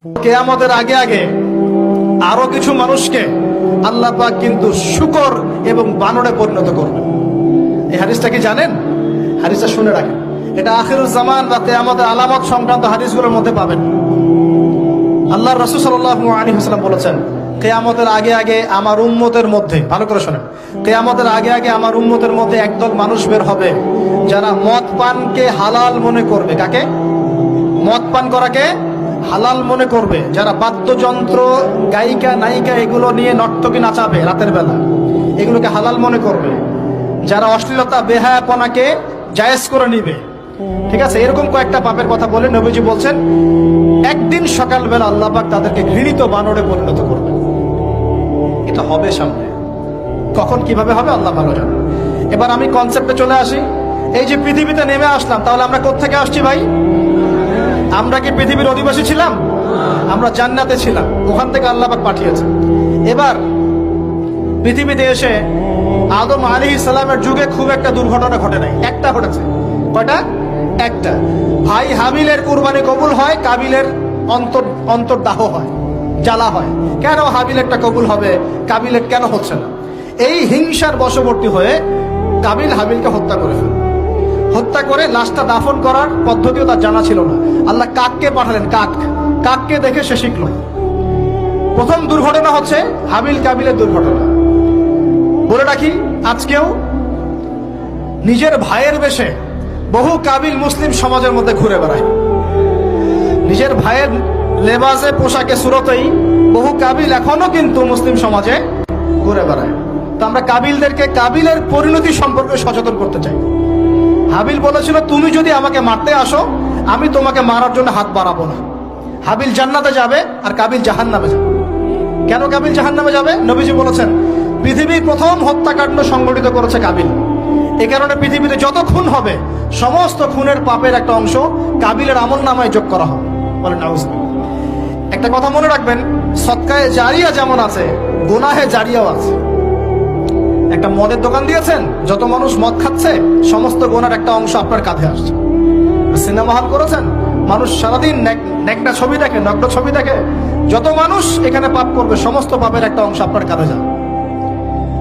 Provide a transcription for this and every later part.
কিয়ামতের আগে আগে আরো কিছু মানুষকে আল্লাহ পাক কিন্তু শূকর এবং বানরে পরিণত করবেন। এই হাদিসটা কি জানেন? হাদিসটা শুনে রাখেন, এটা আখিরুজ জামান বা কিয়ামতের আলামত সংক্রান্ত হাদিসগুলোর মধ্যে পাবেন। আল্লাহর রাসূল সাল্লাল্লাহু আলাইহি ওয়াসাল্লাম বলেছেন, কিয়ামতের আগে আগে আমার উম্মতের মধ্যে, ভালো করে শোনেন, কিয়ামতের আগে আগে আমার উম্মতের মধ্যে একদল মানুষ বের হবে যারা মদ পানকে হালাল মনে করবে। কাকে? মদ পান করাকে হালাল মনে করবে। যারা বাদ্যযন্ত্র, গায়িকা, নায়িকা এগুলো নিয়ে নর্তকী নাচাবে রাতের বেলা, এগুলোকে হালাল মনে করবে। যারা অশ্লীলতা, বেহায়াপনাকে জায়েজ করে নিবে, ঠিক আছে, এরকম কয়েকটা পাপের কথা বলে নবীজি বলছেন একদিন সকালবেলা আল্লাহ পাক তাদেরকে ঘৃণিত বানরে পরিণত করবে। এটা হবে সামনে, কখন কিভাবে হবে আল্লাহ ভালো জানে। এবার আমি কনসেপ্টে চলে আসি। এই যে পৃথিবীতে নেমে আসলাম, তাহলে আমরা কোত্থেকে আসছি ভাই? আমরা কি পৃথিবীর অধিবাসী ছিলাম? আমরা জান্নাতে ছিলাম, ওখান থেকে আল্লাহ পাক পাঠিয়েছেন। এবার পৃথিবীতে এসে আদম আলাইহিস সালামের যুগে খুব একটা দুর্ঘটনা ঘটে নাই, একটা ঘটেছে। কয়টা? একটা। ভাই হাবিলের কুরবানি কবুল হয়, কাবিলের অন্তর্দাহ হয়, জ্বালা হয়। কেন হাবিলেরটা কবুল হবে, কাবিলের কেন হচ্ছে না? এই হিংসার বশবর্তী হয়ে কাবিল হাবিলকে হত্যা করে ফেলে। হত্যা করে লাশটা দাফন করার পদ্ধতিও তার জানা ছিল না। আল্লাহ কাককে পাঠালেন, কাককে দেখে সে শিখল। প্রথম দুর্ঘটনা হচ্ছে হাবিল কাবিলের দুর্ঘটনা। বলে রাখি, আজকেও নিজের ভাইয়ের বেশে বহু কাবিল মুসলিম সমাজের মধ্যে ঘুরে বেড়ায়। নিজের ভাইয়ের লেবাসে, পোশাকে, সুরতেই বহু কাবিল এখনো কিন্তু মুসলিম সমাজে ঘুরে বেড়ায়। তো আমরা কাবিলদেরকে কাবিলের পরিণতি সম্পর্কে সচেতন করতে চাই। হাবিল বলেছিল, তুমি যদি আমাকে মারতে আসো, আমি তোমাকে মারার জন্য হাত বাড়াবো না। হাবিল জান্নাতে যাবে আর কাবিল জাহান্নামে যাবে। কেন কাবিল জাহান্নামে যাবে? নবীজি বলেছেন, পৃথিবীর প্রথম হত্যাকাণ্ড সংগঠিত করেছে কাবিল। এ কারণে পৃথিবীতে যত খুন হবে, সমস্ত খুনের পাপের একটা অংশ কাবিলের আমল নামায় যোগ করা হবে। বলেন নাউজুবিল্লাহ। একটা কথা মনে রাখবেন, সদকায়ে জারিয়া যেমন আছে, গুনাহে জারিয়াও আছে। একটা মদের দোকান দিয়েছেন, যত মানুষ মদ খাচ্ছে, সমস্ত গুনার একটা অংশ আপনার কাঁধে আসছে। সিনেমা হল করেছেন, মানুষ সারাদিন নেকড়া ছবি দেখে, নগ্ন ছবি দেখে, যত মানুষ এখানে পাপ করবে, সমস্ত পাপের একটা অংশ আপনার কাঁধে যাবে।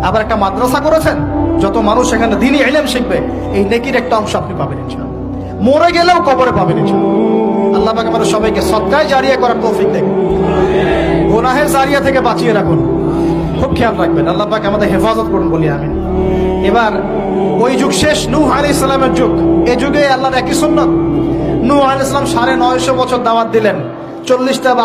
আবার একটা মাদ্রাসা করেছেন, যত মানুষ এখানে দ্বীনি ইলম শিখবে, এই নেকির একটা অংশ আপনি পাবেন ইনশাআল্লাহ। মরে গেলেও কবরে পাবেন ইনশাআল্লাহ। আল্লাহ পাক আমাদের সবাইকে সদকায়ে জারিয়া করার তৌফিক দেন, গুনাহে জারিয়া থেকে বাঁচিয়ে রাখুন। খুব খেয়াল রাখবেন, আল্লাহ পাক আমাদের হেফাজত করুন বলি আমিন। এবার ওই যুগ শেষ, নূহ আলাইহিস সালামের যুগ। এই যুগে আল্লাহর একই সুন্নাত। নূহ আলাইহিস সালাম 950 বছর দাওয়াত দিলেন, 40টা বা